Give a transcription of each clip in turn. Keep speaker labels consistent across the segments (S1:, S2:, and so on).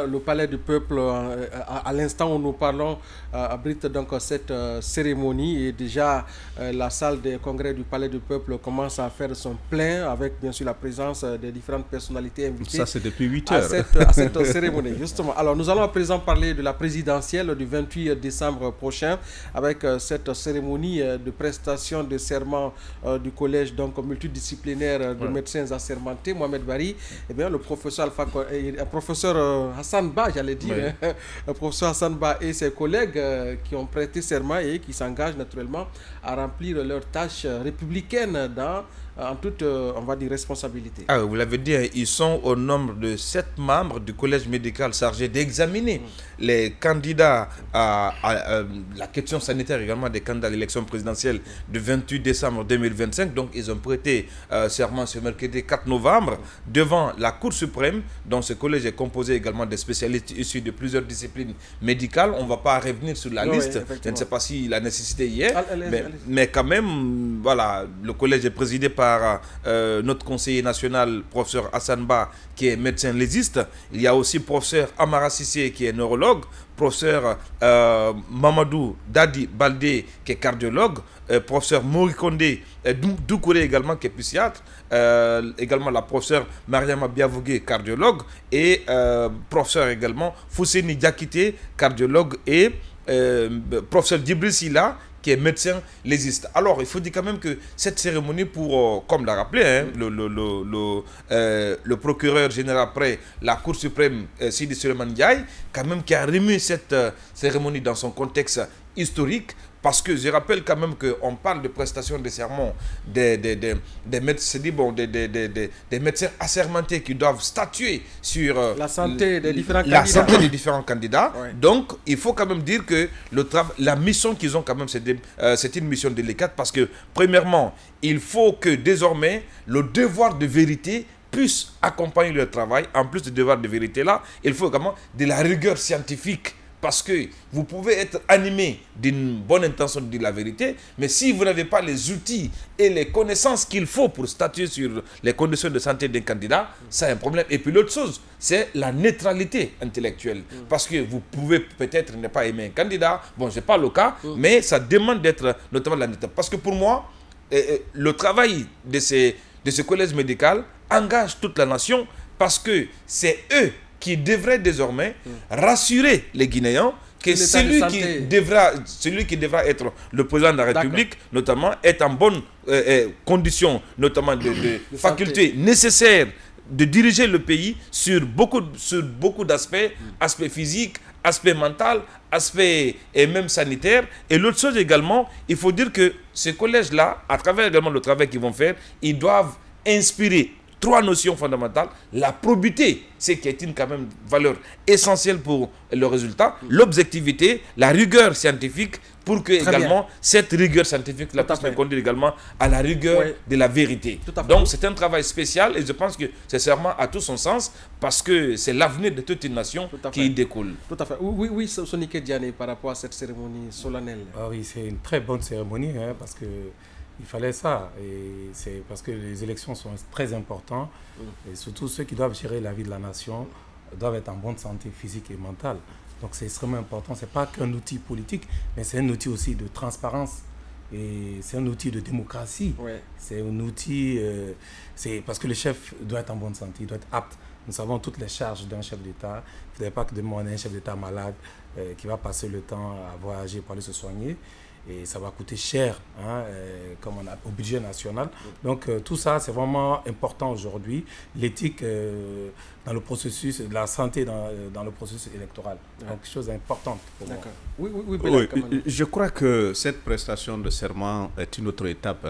S1: Le palais du peuple, à l'instant où nous parlons, abrite donc cette cérémonie et déjà la salle des congrès du palais du peuple commence à faire son plein avec bien sûr la présence des différentes personnalités invitées.
S2: Ça c'est depuis 8 heures.
S1: À cette cérémonie, justement. Alors nous allons à présent parler de la présidentielle du 28 décembre prochain avec cette cérémonie de prestation de serment du collège donc multidisciplinaire de médecins assermentés, Mohamed Bari. Eh bien, le professeur Hassan Ba, j'allais dire, oui. Le professeur Hassan Ba et ses collègues qui ont prêté serment et qui s'engagent naturellement à remplir leurs tâches républicaines en toute, on va dire, responsabilité.
S3: Ah, vous l'avez dit, ils sont au nombre de 7 membres du collège médical chargé d'examiner les candidats à la question sanitaire également des candidats à l'élection présidentielle du 28 décembre 2025. Donc, ils ont prêté serment ce mercredi 4 novembre devant la Cour suprême, dont ce collège est composé également des spécialistes issus de plusieurs disciplines médicales. On ne va pas revenir sur la liste. Je ne sais pas si la nécessité y est, mais quand même, voilà, le collège est présidé par notre conseiller national, professeur Hassan Ba, qui est médecin légiste. Il y a aussi professeur Amara Sissé, qui est neurologue, professeur Mamadou Dadi Baldé, qui est cardiologue, professeur Morikonde Doukouré également, qui est psychiatre, également la professeure Mariama Biavougué, cardiologue, et professeur également Fousseni Diakité, cardiologue, et professeur Djibril Silla, qui est médecin légiste. Alors, il faut dire quand même que cette cérémonie, comme l'a rappelé le procureur général après la Cour suprême, Sidi Suleiman Ndiaye, quand même qui a remis cette cérémonie dans son contexte historique, parce que je rappelle quand même qu'on parle de prestation de serment des médecins, des médecins assermentés qui doivent statuer sur
S1: la santé des
S3: différents candidats. Ouais. Donc, il faut quand même dire que la mission qu'ils ont quand même, c'est une mission délicate parce que, premièrement, il faut que désormais le devoir de vérité puisse accompagner leur travail. En plus du devoir de vérité là, il faut également de la rigueur scientifique. Parce que vous pouvez être animé d'une bonne intention de dire la vérité, mais si vous n'avez pas les outils et les connaissances qu'il faut pour statuer sur les conditions de santé d'un candidat, c'est un problème. Et puis l'autre chose, c'est la neutralité intellectuelle. Parce que vous pouvez peut-être ne pas aimer un candidat, bon, ce n'est pas le cas, mais ça demande d'être notamment la neutralité. Parce que pour moi, le travail de ce collège médical engage toute la nation parce que c'est eux qui devrait désormais rassurer les Guinéens que celui qui devra être le président de la République, notamment, est en bonne condition, notamment de facultés nécessaires de diriger le pays sur beaucoup d'aspects, aspects physiques, aspects mentaux, aspects et même sanitaires. Et l'autre chose également, il faut dire que ces collèges-là, à travers également le travail qu'ils vont faire, ils doivent inspirer 3 notions fondamentales. La probité, c'est qui est une quand même valeur essentielle pour le résultat. L'objectivité, la rigueur scientifique, pour que également cette rigueur scientifique la puisse conduire également à la rigueur de la vérité. Donc c'est un travail spécial et je pense que ce serment a tout son sens parce que c'est l'avenir de toute une nation qui y découle.
S1: Tout à fait. Oui, Sonike Diané, par rapport à cette cérémonie solennelle.
S4: Ah oui, c'est une très bonne cérémonie parce que il fallait ça, et c'est parce que les élections sont très importantes, et surtout ceux qui doivent gérer la vie de la nation doivent être en bonne santé physique et mentale. Donc c'est extrêmement important, ce n'est pas qu'un outil politique, mais c'est un outil aussi de transparence, et c'est un outil de démocratie. C'est un outil, c'est parce que le chef doit être en bonne santé, il doit être apte. Nous savons toutes les charges d'un chef d'État. Il ne faudrait pas que demain on ait un chef d'État malade qui va passer le temps à voyager pour aller se soigner. Et ça va coûter cher comme au budget national. Donc tout ça, c'est vraiment important aujourd'hui. L'éthique dans le processus, de la santé dans le processus électoral. Donc quelque chose d'important pour moi.
S2: Oui, je crois que cette prestation de serment est une autre étape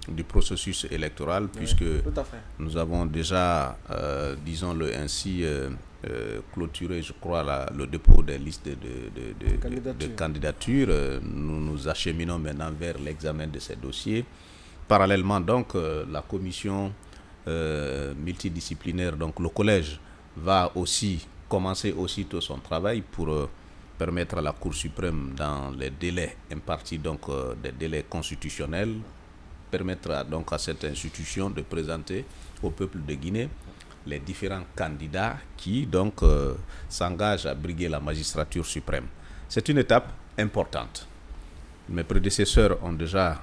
S2: du processus électoral, puisque nous avons déjà, disons-le ainsi, clôturé, je crois, le dépôt des listes de candidatures. Nous nous acheminons maintenant vers l'examen de ces dossiers. Parallèlement, donc, la commission multidisciplinaire, donc le collège, va aussi commencer aussitôt son travail pour permettre à la Cour suprême, dans les délais impartis, donc des délais constitutionnels, permettre donc à cette institution de présenter au peuple de Guinée les différents candidats qui donc s'engagent à briguer la magistrature suprême. C'est une étape importante. Mes prédécesseurs ont déjà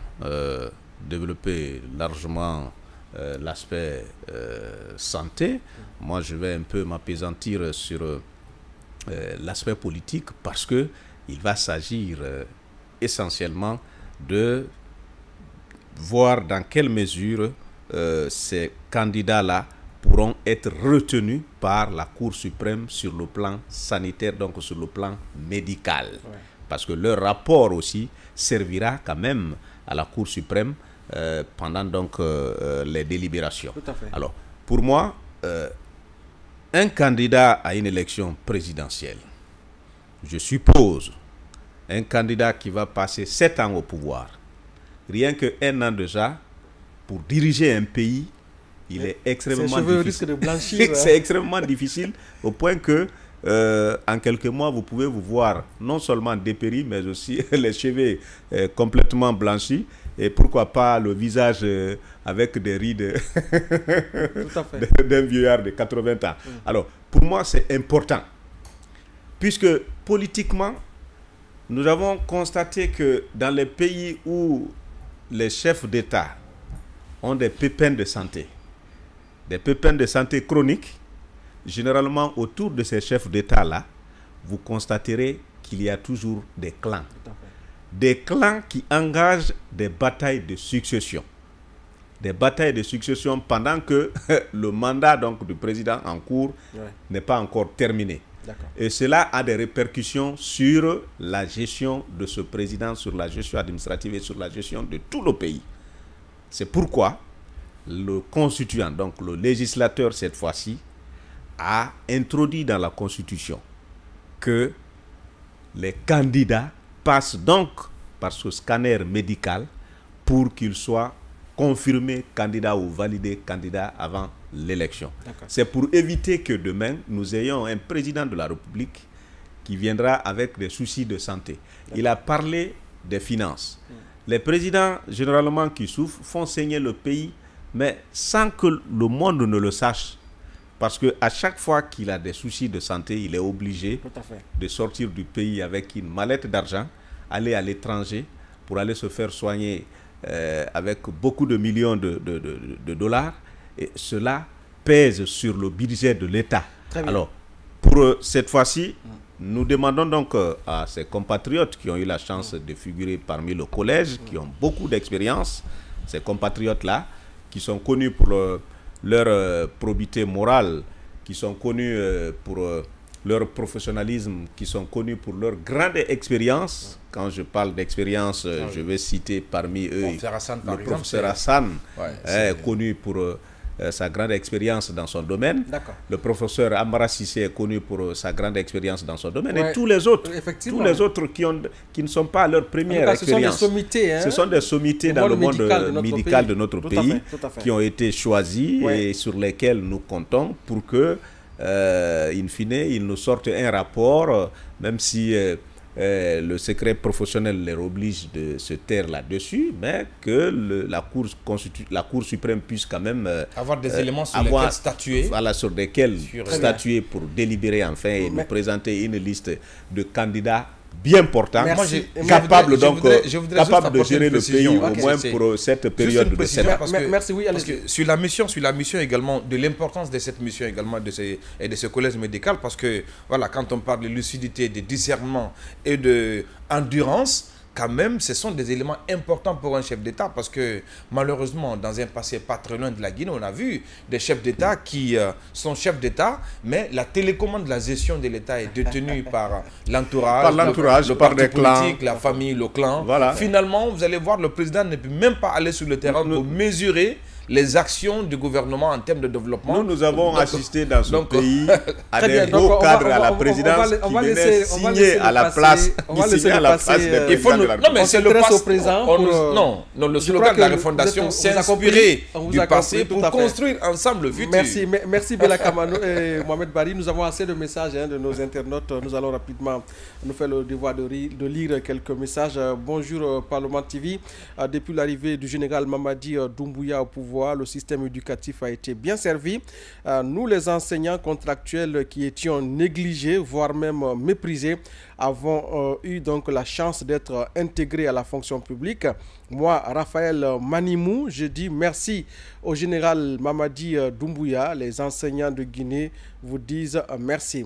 S2: développé largement l'aspect santé. Moi, je vais un peu m'appesantir sur l'aspect politique parce que il va s'agir essentiellement de voir dans quelle mesure ces candidats-là pourront être retenus par la Cour suprême sur le plan sanitaire, donc sur le plan médical. Ouais. Parce que leur rapport aussi servira quand même à la Cour suprême pendant donc les délibérations.
S1: Tout à fait.
S2: Alors, pour moi, un candidat à une élection présidentielle, je suppose, un candidat qui va passer 7 ans au pouvoir, rien qu'un an déjà, pour diriger un pays, il est extrêmement difficile. C'est extrêmement difficile au point que, en quelques mois, vous pouvez vous voir non seulement dépéri, mais aussi les cheveux complètement blanchis et pourquoi pas le visage avec des rides d'un vieillard de 80 ans. Alors, pour moi, c'est important. Puisque politiquement, nous avons constaté que dans les pays où les chefs d'État ont des pépins de santé chroniques, généralement autour de ces chefs d'État-là, vous constaterez qu'il y a toujours des clans. Des clans qui engagent des batailles de succession. Des batailles de succession pendant que le mandat donc, du président en cours n'est pas encore terminé. Et cela a des répercussions sur la gestion de ce président, sur la gestion administrative et sur la gestion de tout le pays. C'est pourquoi le constituant, donc le législateur cette fois-ci, a introduit dans la Constitution que les candidats passent donc par ce scanner médical pour qu'ils soient confirmés candidats ou validés candidats avant l'élection. C'est pour éviter que demain, nous ayons un président de la République qui viendra avec des soucis de santé. Il a parlé des finances. Les présidents, généralement, qui souffrent, font saigner le pays, mais sans que le monde ne le sache. Parce qu'à chaque fois qu'il a des soucis de santé, il est obligé de sortir du pays avec une mallette d'argent, aller à l'étranger pour aller se faire soigner avec beaucoup de millions de dollars. Et cela pèse sur le budget de l'État. Alors, pour cette fois-ci, nous demandons donc à ces compatriotes qui ont eu la chance de figurer parmi le collège, qui ont beaucoup d'expérience, ces compatriotes-là, qui sont connus pour leur probité morale, qui sont connus pour leur professionnalisme, qui sont connus pour leur grande expérience. Quand je parle d'expérience, je vais citer parmi eux le professeur Hassan, connu pour sa grande expérience dans son domaine. Le professeur Amara Sissé est connu pour sa grande expérience dans son domaine. Et tous les autres qui ne sont pas à leur première expérience. Ce sont des sommités, ce sont des sommités dans le monde médical de notre pays qui ont été choisis et sur lesquels nous comptons pour que, in fine, ils nous sortent un rapport, même si le secret professionnel les oblige de se taire là-dessus, mais que la Cour suprême puisse quand même
S3: avoir des éléments sur lesquels statuer.
S2: Voilà, sur lesquels statuer pour délibérer enfin et nous présenter une liste de candidats bien portants, capables de gérer le pays au moins pour cette période de 7 ans.
S3: Parce que sur la mission également, de l'importance de cette mission également de ce collège médical, parce que voilà, quand on parle de lucidité, de discernement et de endurance, quand même, ce sont des éléments importants pour un chef d'État, parce que malheureusement, dans un passé pas très loin de la Guinée, on a vu des chefs d'État qui sont chefs d'État, mais la télécommande de la gestion de l'État est détenue par l'entourage, le parti politique, la famille, le clan. Voilà. Finalement, vous allez voir, le président ne peut même pas aller sur le terrain pour mesurer les actions du gouvernement en termes de développement.
S2: Nous avons assisté dans ce pays à des hauts cadres à la présidence qui venaient signer à la place des présidents de la République.
S3: Non, mais c'est le passé. Non, le slogan de la refondation, c'est inspiré du passé pour construire ensemble le futur.
S1: Merci Bella Kamano et Mohamed Bari. Nous avons assez de messages de nos internautes. Nous allons rapidement nous faire le devoir de lire quelques messages. Bonjour Parlement TV. Depuis l'arrivée du général Mamadi Doumbouya au pouvoir, voit, le système éducatif a été bien servi. Nous, les enseignants contractuels qui étions négligés, voire même méprisés, avons eu donc la chance d'être intégrés à la fonction publique. Moi, Raphaël Manimou, je dis merci au général Mamadi Doumbouya. Les enseignants de Guinée vous disent merci.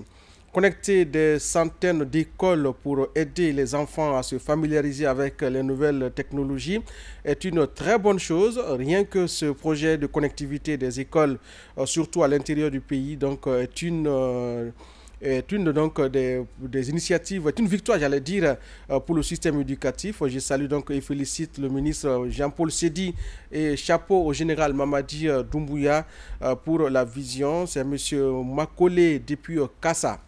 S1: Connecter des centaines d'écoles pour aider les enfants à se familiariser avec les nouvelles technologies est une très bonne chose. Rien que ce projet de connectivité des écoles, surtout à l'intérieur du pays, donc, est une donc des initiatives, est une victoire, j'allais dire, pour le système éducatif. Je salue donc et félicite le ministre Jean-Paul Sedi et chapeau au général Mamadi Doumbouya pour la vision. C'est M. Makole depuis Kassa.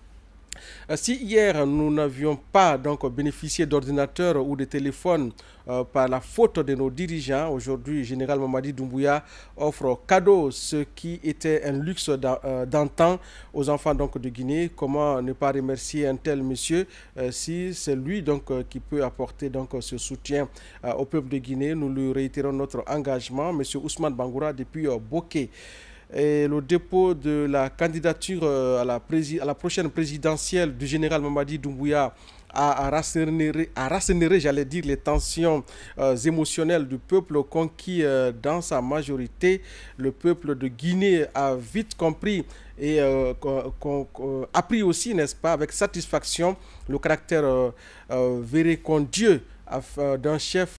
S1: Si hier nous n'avions pas donc bénéficié d'ordinateurs ou de téléphones par la faute de nos dirigeants, aujourd'hui, général Mamadi Doumbouya offre cadeau ce qui était un luxe d'antan aux enfants donc de Guinée. Comment ne pas remercier un tel monsieur si c'est lui donc qui peut apporter donc ce soutien au peuple de Guinée. Nous lui réitérons notre engagement. Monsieur Ousmane Bangoura depuis Boké. Et le dépôt de la candidature à la prochaine présidentielle du général Mamadi Doumbouya a rassénéré, j'allais dire, les tensions émotionnelles du peuple conquis dans sa majorité. Le peuple de Guinée a vite compris et appris aussi, n'est-ce pas, avec satisfaction, le caractère vérécondieux d'un chef